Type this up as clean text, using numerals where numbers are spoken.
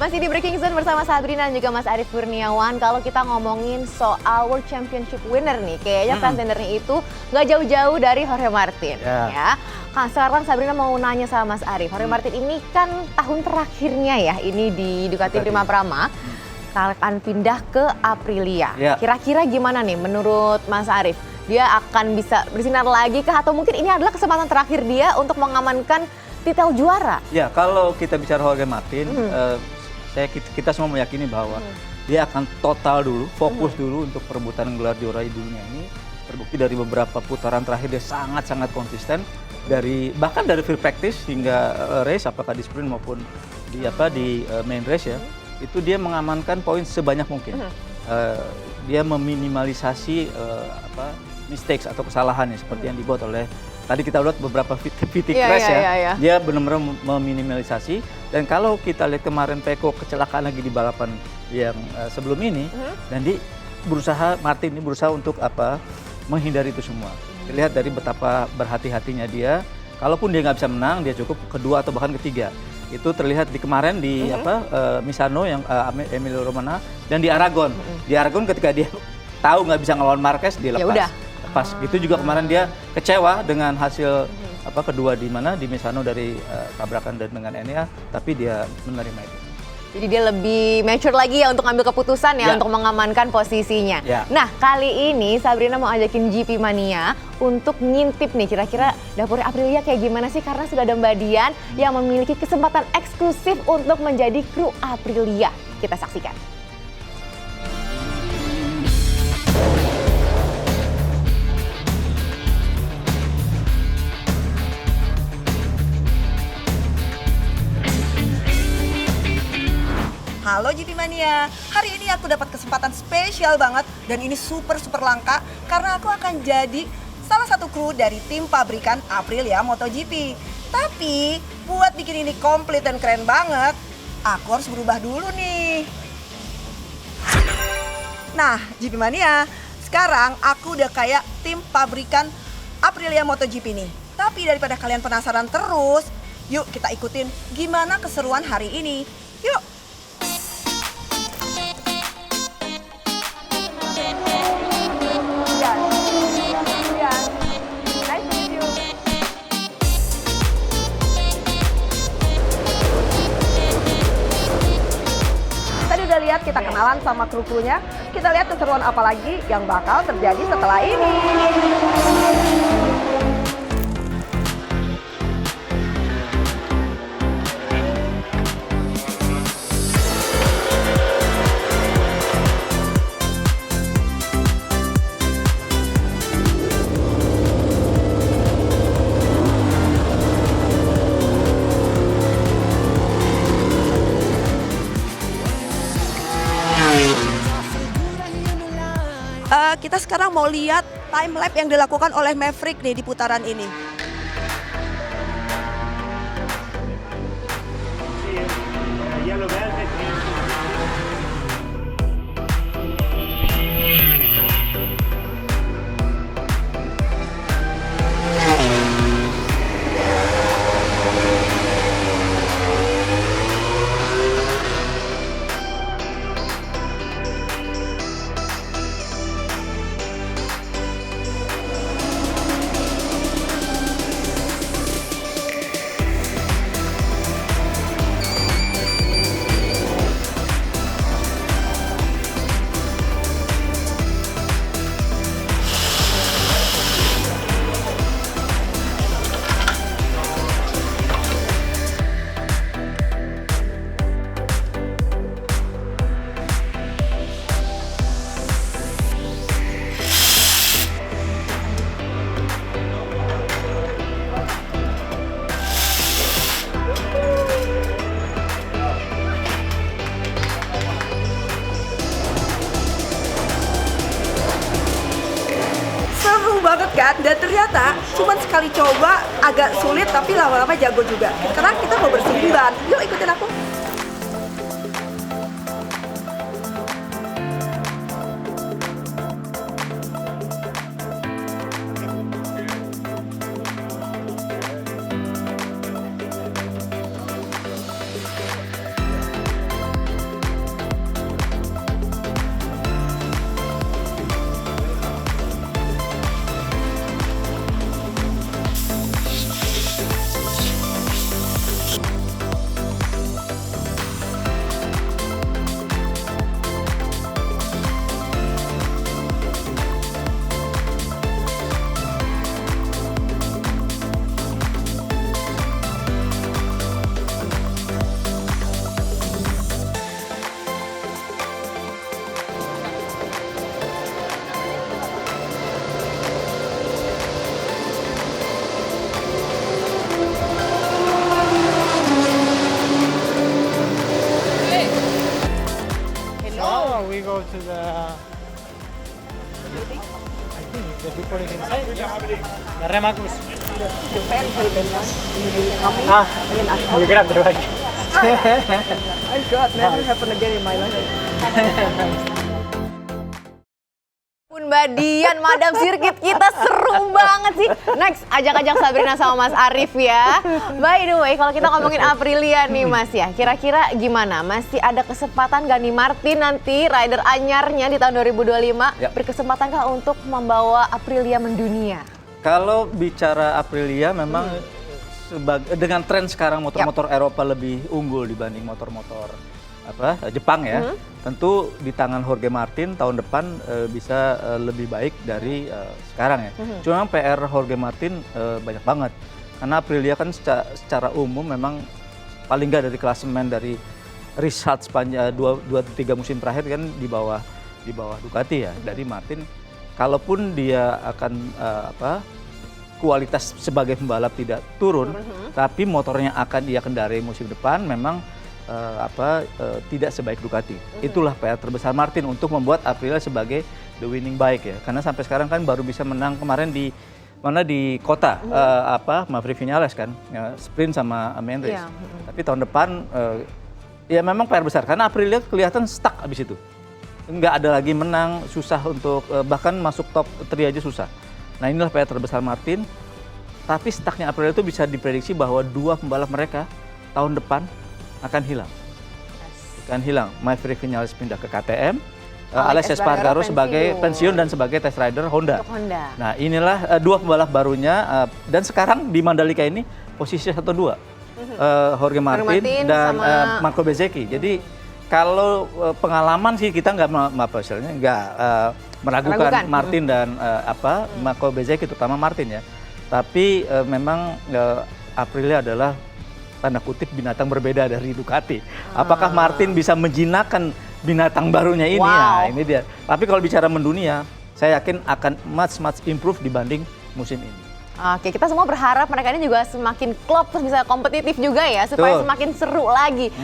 Masih di Breaking Zone bersama Sabrina dan juga Mas Arief Kurniawan. Kalau kita ngomongin soal World Championship winner nih, kayaknya contendernya itu nggak jauh-jauh dari Jorge Martin. Ya. Sekarang Sabrina mau nanya sama Mas Arief. Jorge Martin ini kan tahun terakhirnya ya, ini di Ducati Prima Prama. Akan pindah ke Aprilia. Kira-kira gimana nih menurut Mas Arief? Dia akan bisa bersinar lagi kah? Atau mungkin ini adalah kesempatan terakhir dia untuk mengamankan titel juara? Ya, kalau kita bicara Jorge Martin, kita semua meyakini bahwa dia akan total dulu, fokus dulu untuk perebutan gelar juara di dunia ini. Terbukti dari beberapa putaran terakhir dia sangat-sangat konsisten, bahkan dari free practice hingga race, apakah di sprint maupun di main race ya, itu dia mengamankan poin sebanyak mungkin. Dia meminimalisasi mistakes atau kesalahannya seperti yang dibuat oleh tadi kita lihat beberapa VT crash ya. Dia benar-benar meminimalisasi. Dan kalau kita lihat kemarin Pecco kecelakaan lagi di balapan yang sebelum ini, dan Martin ini berusaha untuk menghindari itu semua. Dilihat dari betapa berhati-hatinya dia. Kalaupun dia nggak bisa menang, dia cukup kedua atau bahkan ketiga. Itu terlihat di kemarin di Misano yang Emilio Romagna dan di Aragon. Di Aragon ketika dia tahu nggak bisa ngelawan Marquez, dia lepas. Itu juga kemarin dia kecewa dengan hasil kedua di Misano dari tabrakan dengan Enea, tapi dia menerima itu. Jadi dia lebih mature lagi ya untuk ngambil keputusan ya, untuk mengamankan posisinya. Nah, kali ini Sabrina mau ajakin GP Mania untuk ngintip nih kira-kira dapurnya Aprilia kayak gimana sih, karena sudah ada Mbak Dian yang memiliki kesempatan eksklusif untuk menjadi kru Aprilia. Kita saksikan. Halo GP Mania, hari ini aku dapat kesempatan spesial banget dan ini super langka karena aku akan jadi salah satu kru dari tim pabrikan Aprilia MotoGP. Tapi buat bikin ini komplit dan keren banget, aku harus berubah dulu nih. Nah GP Mania, sekarang aku udah kayak tim pabrikan Aprilia MotoGP nih. Tapi daripada kalian penasaran terus, yuk kita ikutin gimana keseruan hari ini. Yuk! Lihat, kita kenalan sama kru-krunya, kita lihat keseruan apa lagi yang bakal terjadi setelah ini. Kita sekarang mau lihat time lapse yang dilakukan oleh Maverick nih di putaran ini. Banget kan, dan ternyata cuma sekali coba agak sulit tapi lama-lama jago juga. Sekarang kita mau bersihin ban, yuk ikutin aku. Karena bagus. You grab the bag. I got never happen again in my life. Pun Badian, Madam Sirkuit kita seru banget sih. Next, ajak-ajak Sabrina sama Mas Arif ya. By the way, kalau kita ngomongin Aprilia nih Mas ya, kira-kira gimana? Masih ada kesempatan gak nih Martin nanti rider anyarnya di tahun 2025 Ya. berkesempatan kah untuk membawa Aprilia mendunia? Kalau bicara Aprilia memang dengan tren sekarang motor-motor Eropa lebih unggul dibanding motor-motor Jepang ya. Tentu di tangan Jorge Martin tahun depan bisa lebih baik dari sekarang ya. Cuma PR Jorge Martin banyak banget. Karena Aprilia kan secara umum memang paling nggak dari klasemen dari restart sepanjang 2-3 musim terakhir kan di bawah Ducati ya. Dari Martin, kalaupun dia akan kualitas sebagai pembalap tidak turun, tapi motornya akan dia kendarai musim depan memang tidak sebaik Ducati. Itulah PR terbesar Martin untuk membuat Aprilia sebagai the winning bike ya. Karena sampai sekarang kan baru bisa menang kemarin di kota Maverick Vinales kan, sprint sama main race. Tapi tahun depan ya memang PR besar karena Aprilia kelihatan stuck abis itu. Nggak ada lagi menang, susah untuk bahkan masuk top 3 aja susah. Nah inilah PR terbesar Martin, tapi stucknya Aprilia itu bisa diprediksi bahwa 2 pembalap mereka tahun depan akan hilang. Akan hilang. Maverick Vinales pindah ke KTM, Alex Espargaro sebagai pensiun dan sebagai test rider Honda. Nah inilah 2 pembalap barunya dan sekarang di Mandalika ini posisi 1-2. Jorge Martin dan Marco Bezzecchi. Jadi kalau pengalaman sih kita nggak meragukan Martin dan Marco Bezzecchi, terutama Martin ya. Tapi memang Aprilia adalah tanda kutip binatang berbeda dari Ducati. Apakah Martin bisa menjinakkan binatang barunya ini? Nah, ini dia. Tapi kalau bicara mendunia, saya yakin akan much improve dibanding musim ini. Oke, kita semua berharap mereka ini juga semakin klop, terus bisa kompetitif juga ya, supaya semakin seru lagi.